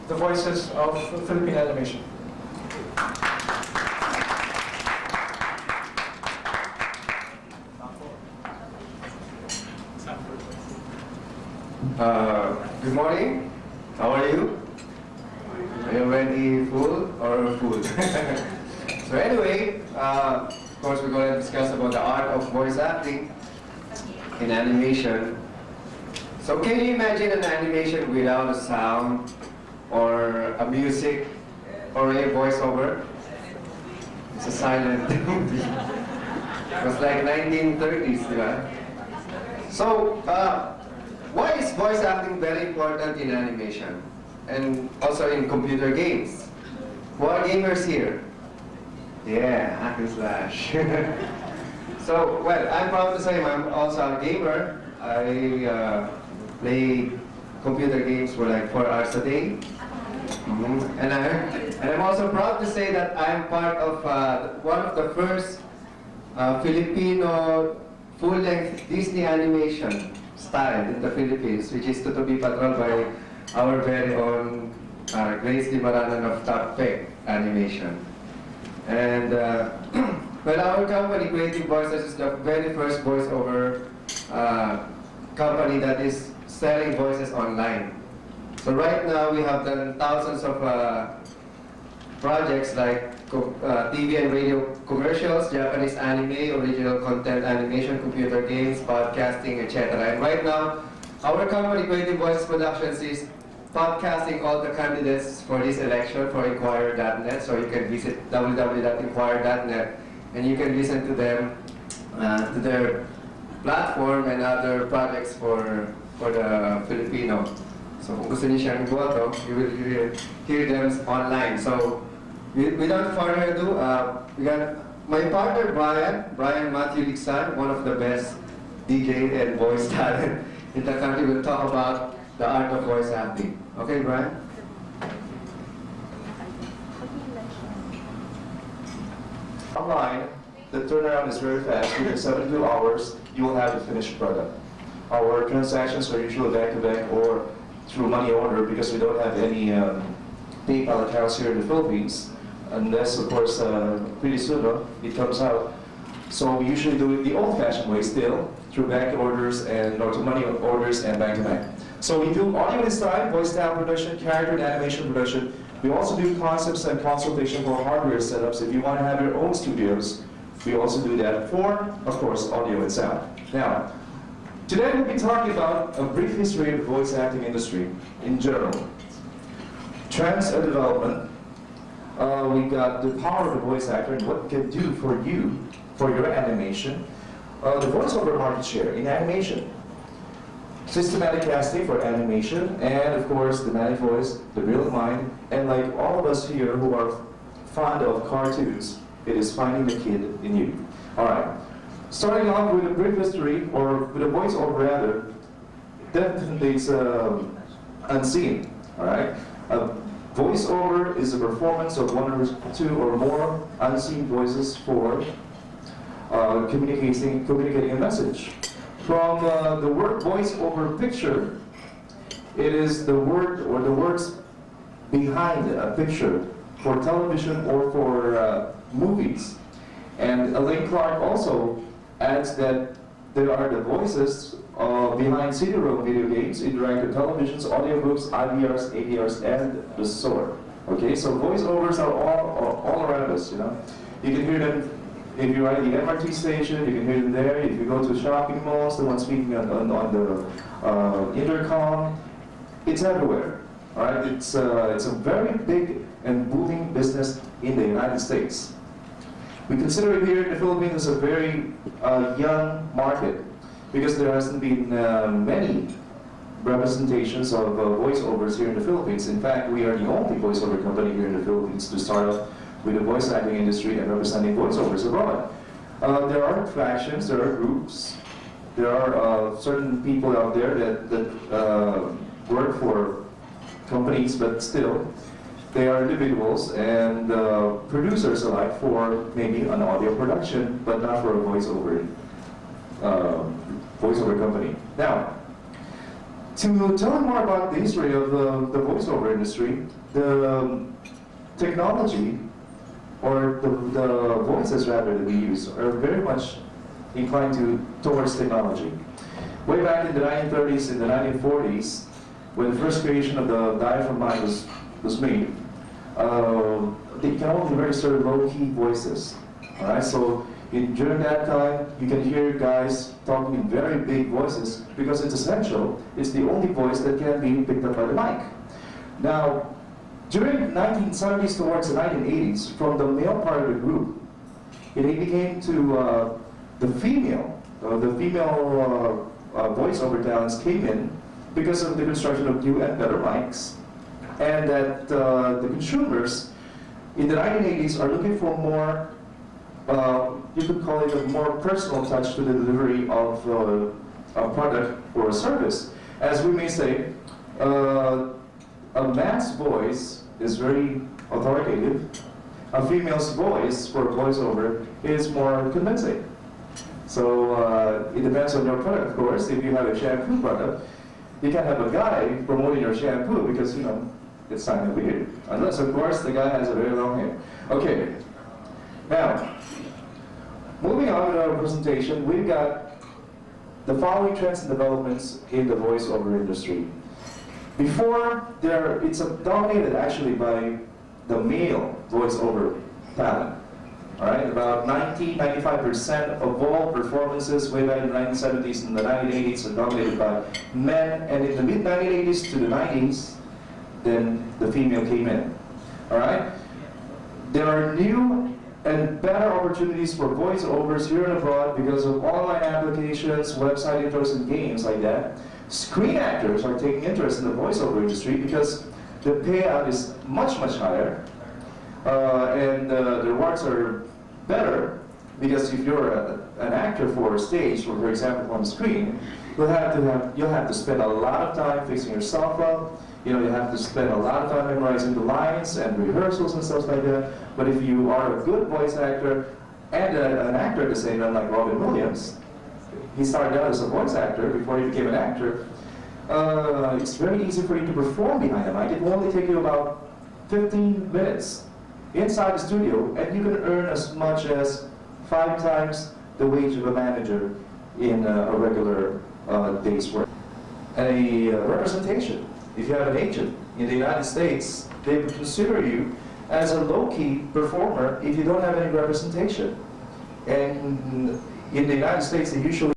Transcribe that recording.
the voices of Philippine animation. Good morning. How are you? Are you already full or food? So anyway, of course we're going to discuss about the art of voice acting in animation. So can you imagine an animation without a sound or a music or a voiceover? It's a silent movie. It was like 1930s, right? So, why is voice acting very important in animation? And also in computer games? Who are gamers here? Yeah, hack and slash. So, well, I'm proud to say I'm also a gamer. I play computer games for like 4 hours a day. And I'm also proud to say that I'm part of one of the first Filipino full-length Disney animation style in the Philippines, which is to be patrolled by our very own Grace Limaranan of Top Pick Animation. And well, our company, Creative Voices, is the very first voiceover company that is selling voices online. So right now we have done thousands of projects like TV and radio commercials, Japanese anime, original content animation, computer games, podcasting, etc. And right now, our company, Creative Voices Productions, is podcasting all the candidates for this election for Inquirer.net. So you can visit www.inquirer.net and you can listen to them, to their platform and other projects for the Filipino. So kung gusto niyo siyang iboto, you will hear them online. So without further ado, we got my partner Brian Matthew Lixan, one of the best DJ and voice talent in the country, will talk about the art of voice acting. Okay, Brian? Online, the turnaround is very fast. Within 72 hours, you will have the finished product. Our transactions are usually back-to-back or through money order because we don't have any PayPal accounts here in the Philippines. Unless, of course, pretty soon it comes out. So we usually do it the old-fashioned way still, through back orders and or to money orders and back-to-back. So we do audio design, voice talent production, character and animation production. We also do concepts and consultation for hardware setups. If you want to have your own studios, we also do that for, of course, audio and sound. Now, today we'll be talking about a brief history of the voice acting industry in general. Trends and development. We got the power of the voice actor and what it can do for you, for your animation. The voiceover market share in animation. Systematic casting for animation, and of course the manic voice, the real mind, and like all of us here who are fond of cartoons, it is finding the kid in you. Alright, starting off with a brief history, or with a voiceover rather, definitely is unseen. Alright, a voiceover is a performance of one or two or more unseen voices for communicating a message. From the word voice over picture, it is the word or the words behind a picture for television or for movies. And Elaine Clark also adds that there are the voices behind CD-ROM video games, interactive televisions, audiobooks, IVRs, AVRs, and the sort. Okay, so voiceovers are all around us, you know. You can hear them if you're at the MRT station, you can hear them there. If you go to shopping malls, the one speaking on the intercom, it's everywhere. All right, it's a very big and booming business in the United States. We consider it here in the Philippines as a very young market because there hasn't been many representations of voiceovers here in the Philippines. In fact, we are the only voiceover company here in the Philippines to start off with the voice acting industry and representing voiceovers abroad. There are factions, there are groups, there are certain people out there that work for companies, but still, they are individuals and producers alike for maybe an audio production, but not for a voiceover company. Now, To tell you more about the history of the voiceover industry, the technology, or the voices rather that we use, are very much inclined towards technology. Way back in the 1930s and the 1940s, when the first creation of the diaphragm mic was made, they can only register low-key voices. All right, so during that time, you can hear guys talking in very big voices because it's essential. It's the only voice that can be picked up by the mic. Now, during the 1970s towards the 1980s, from the male part of the group, it became to the female voiceover talents came in because of the construction of new and better mics, and that the consumers in the 1980s are looking for more, you could call it a more personal touch to the delivery of a product or a service. As we may say, a man's voice is very authoritative. A female's voice for voiceover is more convincing. So it depends on your product, of course. If you have a shampoo product, you can't have a guy promoting your shampoo because, you know, it's kind of weird. Unless, of course, the guy has a very long hair. Okay. Now, moving on with our presentation, we've got the following trends and developments in the voiceover industry. Before, it's dominated actually by the male voiceover talent. All right, about 95% of all performances way back in the 1970s and the 1980s are dominated by men, and in the mid-1980s to the 90s, then the female came in. All right, there are new and better opportunities for voiceovers here and abroad because of online applications, website intros, and games like that. Screen actors are taking interest in the voiceover industry because the payout is much, much higher, and the rewards are better because if you're an actor for a stage, or for example on screen, you'll have to spend a lot of time fixing yourself up. You know, you have to spend a lot of time memorizing the lines and rehearsals and stuff like that. But if you are a good voice actor and an actor at the same time, like Robin Williams, he started out as a voice actor before he became an actor. It's very easy for you to perform behind a mic. It will only take you about 15 minutes inside the studio, and you can earn as much as 5 times the wage of a manager in a regular day's work. And a representation. If you have an agent in the United States, they would consider you as a low-key performer if you don't have any representation. And in the United States, they usually